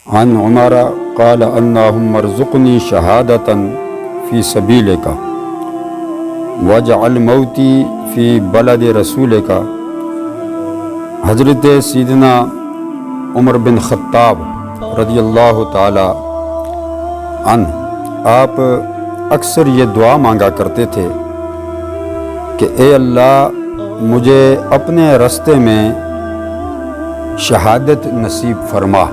عن عمر قال اللهم ارزقني شهادة في سبيلك واجعل موتي في بلد رسولك۔ حضرت سیدنا عمر بن خطاب رضی اللہ تعالی عنہ آپ اکثر یہ دعا مانگا کرتے تھے کہ اے اللہ مجھے اپنے راستے میں شہادت نصیب فرما،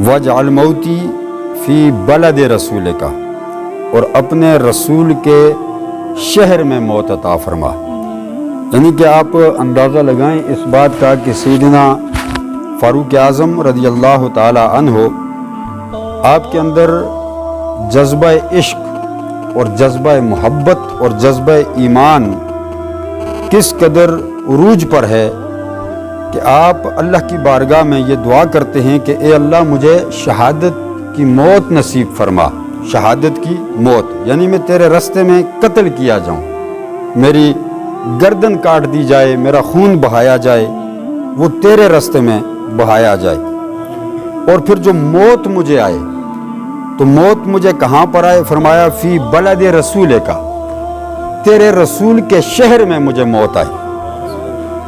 واجعل موتی فی بلد رسولک، اور اپنے رسول کے شہر میں موت عطا فرما۔ یعنی کہ آپ اندازہ لگائیں اس بات کا کہ سیدنا فاروق اعظم رضی اللہ تعالی عنہ آپ کے اندر جذبہ عشق اور جذبہ محبت اور جذبہ ایمان کس قدر عروج پر ہے کہ آپ اللہ کی بارگاہ میں یہ دعا کرتے ہیں کہ اے اللہ مجھے شہادت کی موت نصیب فرما۔ شہادت کی موت یعنی میں تیرے راستے میں قتل کیا جاؤں، میری گردن کاٹ دی جائے، میرا خون بہایا جائے، وہ تیرے راستے میں بہایا جائے۔ اور پھر جو موت مجھے آئے تو موت مجھے کہاں پر آئے؟ فرمایا فی بلد رسول کا، تیرے رسول کے شہر میں مجھے موت آئے۔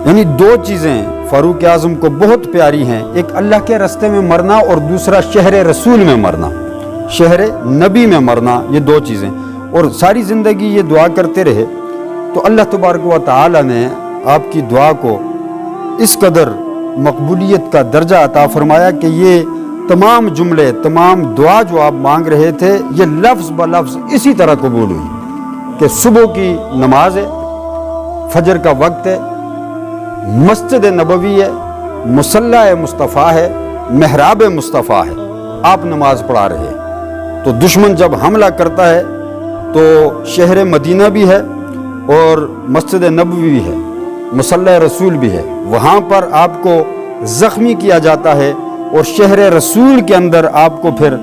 یعنی دو چیزیں فاروق اعظم کو بہت پیاری ہیں، ایک اللہ کے راستے میں مرنا اور دوسرا شہر رسول میں مرنا، شہر نبی میں مرنا، یہ دو چیزیں۔ اور ساری زندگی یہ دعا کرتے رہے تو اللہ تبارک و تعالی نے آپ کی دعا کو اس قدر مقبولیت کا درجہ عطا فرمایا کہ یہ تمام جملے، تمام دعا جو آپ مانگ رہے تھے یہ لفظ بلفظ اسی طرح قبول ہوئی کہ صبح کی نماز ہے، فجر کا وقت ہے، مسجد نبوی ہے، مصلی مصطفیٰ ہے، محراب مصطفیٰ ہے، آپ نماز پڑھا رہے ہیں۔ تو دشمن جب حملہ کرتا ہے تو شہر مدینہ بھی ہے اور مسجد نبوی بھی ہے، مصلی رسول بھی ہے، وہاں پر آپ کو زخمی کیا جاتا ہے اور شہر رسول کے اندر آپ کو پھر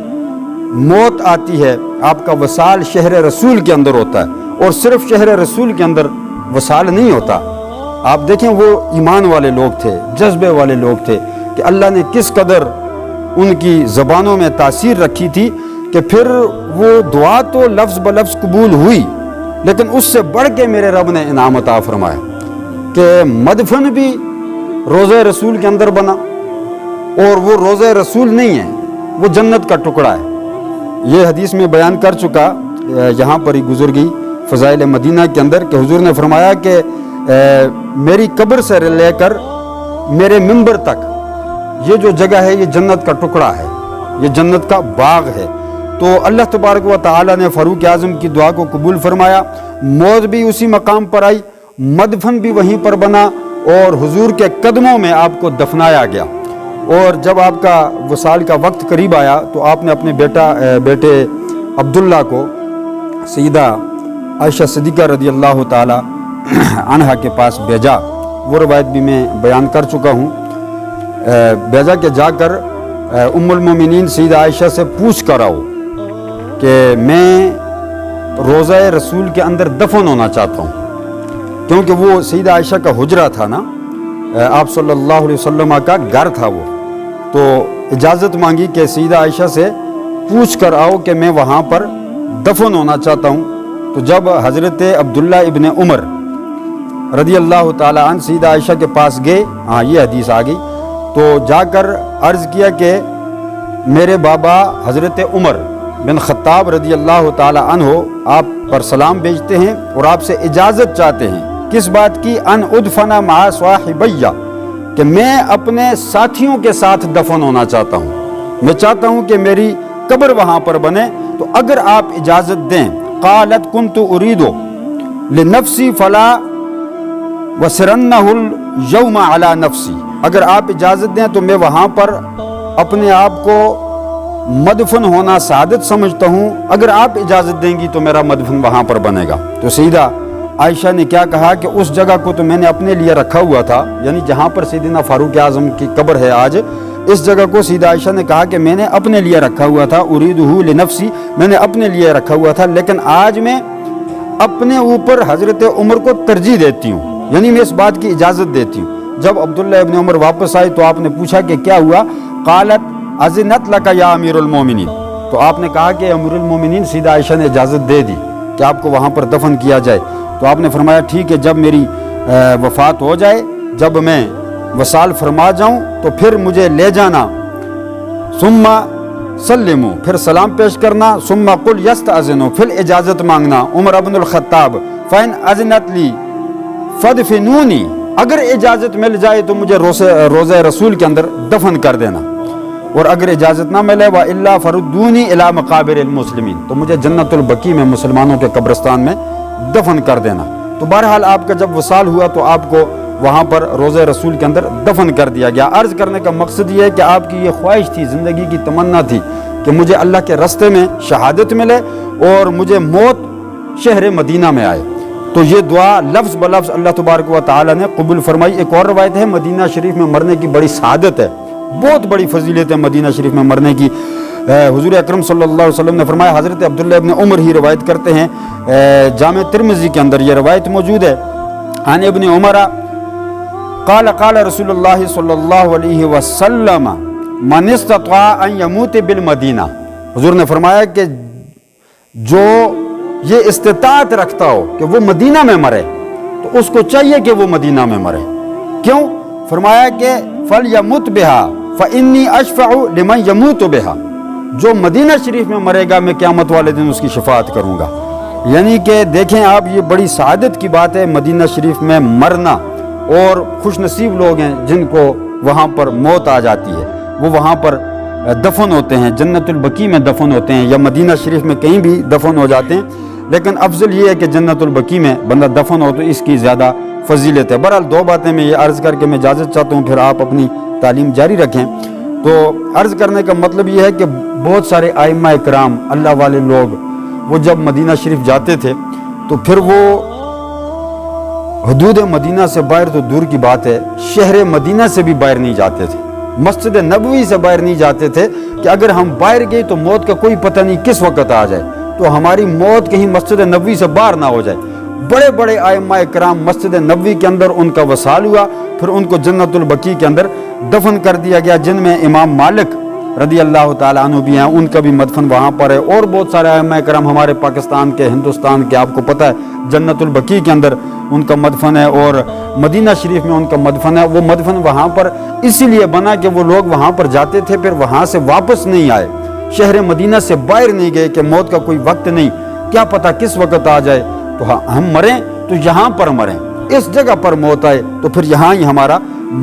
موت آتی ہے، آپ کا وصال شہر رسول کے اندر ہوتا ہے۔ اور صرف شہر رسول کے اندر وصال نہیں ہوتا، آپ دیکھیں وہ ایمان والے لوگ تھے، جذبے والے لوگ تھے کہ اللہ نے کس قدر ان کی زبانوں میں تاثیر رکھی تھی کہ پھر وہ دعا تو لفظ بلفظ قبول ہوئی، لیکن اس سے بڑھ کے میرے رب نے انعام عطا فرمایا کہ مدفن بھی روزہ رسول کے اندر بنا، اور وہ روزہ رسول نہیں ہے، وہ جنت کا ٹکڑا ہے۔ یہ حدیث میں بیان کر چکا، یہاں پر ہی گزر گئی فضائل مدینہ کے اندر کہ حضور نے فرمایا کہ میری قبر سے لے کر میرے منبر تک یہ جو جگہ ہے یہ جنت کا ٹکڑا ہے، یہ جنت کا باغ ہے۔ تو اللہ تبارک و تعالی نے فاروق اعظم کی دعا کو قبول فرمایا، موت بھی اسی مقام پر آئی، مدفن بھی وہیں پر بنا اور حضور کے قدموں میں آپ کو دفنایا گیا۔ اور جب آپ کا وصال کا وقت قریب آیا تو آپ نے اپنے بیٹے عبداللہ کو سیدہ عائشہ صدیقہ رضی اللہ تعالی عنہا کے پاس بھیجا، وہ روایت بھی میں بیان کر چکا ہوں۔ بھیجا کہ جا کر ام المومنین سیدہ عائشہ سے پوچھ کر آؤ کہ میں روزہ رسول کے اندر دفن ہونا چاہتا ہوں، کیونکہ وہ سیدہ عائشہ کا حجرہ تھا نا، آپ صلی اللہ علیہ وسلم کا گھر تھا وہ۔ تو اجازت مانگی کہ سیدہ عائشہ سے پوچھ کر آؤ کہ میں وہاں پر دفن ہونا چاہتا ہوں۔ تو جب حضرت عبداللہ ابن عمر رضی اللہ تعالی عنہ سیدہ عائشہ کے پاس گئے، ہاں یہ حدیث آ گئی، تو جا کر عرض کیا کہ میرے بابا حضرت عمر بن خطاب رضی اللہ تعالی عنہ آپ پر سلام بھیجتے ہیں اور آپ سے اجازت چاہتے ہیں۔ کس بات کی؟ ان ادفن مع صاحبیہ، کہ میں اپنے ساتھیوں کے ساتھ دفن ہونا چاہتا ہوں، میں چاہتا ہوں کہ میری قبر وہاں پر بنے، تو اگر آپ اجازت دیں۔ قالت کنت اريد لنفسی فلا وسرنہ اليوم علی نفسی، اگر آپ اجازت دیں تو میں وہاں پر اپنے آپ کو مدفن ہونا سعادت سمجھتا ہوں، اگر آپ اجازت دیں گی تو میرا مدفن وہاں پر بنے گا۔ تو سیدہ عائشہ نے کیا کہا کہ اس جگہ کو تو میں نے اپنے لیے رکھا ہوا تھا، یعنی جہاں پر سیدنا فاروق اعظم کی قبر ہے آج، اس جگہ کو سیدہ عائشہ نے کہا کہ میں نے اپنے لیے رکھا ہوا تھا، اریدہ لنفسی، میں نے اپنے لیے رکھا ہوا تھا، لیکن آج میں اپنے اوپر حضرت عمر کو ترجیح دیتی ہوں، یعنی میں اس بات کی اجازت دیتی ہوں جب عبداللہ ابن عمر واپس آئے تو آپ نے پوچھا کہ کیا ہوا؟ قالت اذنت لک یا امیر المومنین، تو آپ نے کہا کہ امیر المومنین سیدہ عائشہ نے اجازت دے دی کہ آپ کو وہاں پر دفن کیا جائے۔ تو آپ نے فرمایا ٹھیک ہے، جب میری وفات ہو جائے، جب میں وصال فرما جاؤں تو پھر مجھے لے جانا، ثم سلمو، پھر سلام پیش کرنا، ثم قل یستأذنو، پھر اجازت مانگنا، عمر ابن الخطاب، فإن اذنت لی فدفنونی، اگر اجازت مل جائے تو مجھے روزہ رسول کے اندر دفن کر دینا، اور اگر اجازت نہ ملے وَإِلَّا فَرُدُّونِي إِلَىٰ مَقَابِرِ الْمُسْلِمِينَ، تو مجھے جنت البقیع میں مسلمانوں کے قبرستان میں دفن کر دینا۔ تو بہرحال آپ کا جب وصال ہوا تو آپ کو وہاں پر روزہ رسول کے اندر دفن کر دیا گیا۔ عرض کرنے کا مقصد یہ ہے کہ آپ کی یہ خواہش تھی، زندگی کی تمنا تھی کہ مجھے اللہ کے راستے میں شہادت ملے اور مجھے موت شہر مدینہ میں آئے، تو یہ دعا لفظ بلفظ اللہ تبارک و تعالی نے قبول فرمائی۔ ایک اور روایت ہے مدینہ شریف میں مرنے کی بڑی سعادت ہے، بہت بڑی فضیلت ہے مدینہ شریف میں مرنے کی۔ حضور اکرم صلی اللہ علیہ وسلم نے فرمایا، حضرت عبداللہ ابن عمر ہی روایت کرتے ہیں، جامع ترمذی کے اندر یہ روایت موجود ہے، عن ابن عمر قال قال رسول اللہ صلی اللہ علیہ وسلم من استطاع ان یموت بالمدینہ، حضور نے فرمایا کہ جو یہ استطاعت رکھتا ہو کہ وہ مدینہ میں مرے تو اس کو چاہیے کہ وہ مدینہ میں مرے۔ کیوں؟ فرمایا کہ فَلْيَمُتْ بِهَا فَإِنِّي أَشْفَعُ لِمَنْ يَمُوتُ بِهَا، جو مدینہ شریف میں مرے گا میں قیامت والے دن اس کی شفاعت کروں گا۔ یعنی کہ دیکھیں آپ، یہ بڑی سعادت کی بات ہے مدینہ شریف میں مرنا، اور خوش نصیب لوگ ہیں جن کو وہاں پر موت آ جاتی ہے، وہ وہاں پر دفن ہوتے ہیں، جنت البقیع میں دفن ہوتے ہیں، یا مدینہ شریف میں کہیں بھی دفن ہو جاتے ہیں، لیکن افضل یہ ہے کہ جنت البقیع میں بندہ دفن ہو تو اس کی زیادہ فضیلت ہے۔ بہرحال دو باتیں میں یہ عرض کر کے میں اجازت چاہتا ہوں، پھر آپ اپنی تعلیم جاری رکھیں۔ تو عرض کرنے کا مطلب یہ ہے کہ بہت سارے ائمہ اکرام اللہ والے لوگ وہ جب مدینہ شریف جاتے تھے تو پھر وہ حدود مدینہ سے باہر تو دور کی بات ہے، شہر مدینہ سے بھی باہر نہیں جاتے تھے، مسجد نبوی سے باہر نہیں جاتے تھے کہ اگر ہم باہر گئے تو موت کا کوئی پتہ نہیں کس وقت آ جائے، تو ہماری موت کہیں مسجد نبوی سے باہر نہ ہو جائے۔ بڑے بڑے ائمہ اکرام مسجد نبوی کے اندر ان کا وصال ہوا، پھر ان کو جنت البقیع کے اندر دفن کر دیا گیا، جن میں امام مالک رضی اللہ تعالیٰ عنہ بھی ہیں، ان کا بھی مدفن وہاں پر ہے، اور بہت سارے ائمہ کرام ہمارے پاکستان کے، ہندوستان کے، آپ کو پتہ ہے جنت البقیع کے اندر ان کا مدفن ہے، اور مدینہ شریف میں ان کا مدفن ہے۔ وہ مدفن وہاں پر اسی لیے بنا کہ وہ لوگ وہاں پر جاتے تھے، پھر وہاں سے واپس نہیں آئے، شہر مدینہ سے باہر نہیں گئے کہ موت کا کوئی وقت نہیں، کیا پتہ کس وقت آ جائے، تو ہم مریں تو یہاں پر مریں، اس جگہ پر موت آئے تو پھر یہاں ہی ہمارا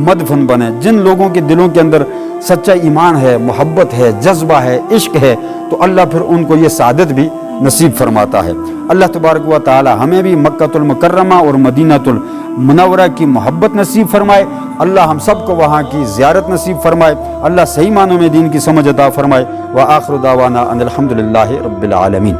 مدفن بنے۔ جن لوگوں کے دلوں کے اندر سچا ایمان ہے، محبت ہے، جذبہ ہے، عشق ہے، تو اللہ پھر ان کو یہ سعادت بھی نصیب فرماتا ہے۔ اللہ تبارک و تعالی ہمیں بھی مکہ المکرمہ اور مدینہ المنورہ کی محبت نصیب فرمائے، اللہ ہم سب کو وہاں کی زیارت نصیب فرمائے، اللہ صحیح معنوں میں دین کی سمجھ عطا فرمائے۔ وآخر دعوانا ان الحمدللہ رب العالمین۔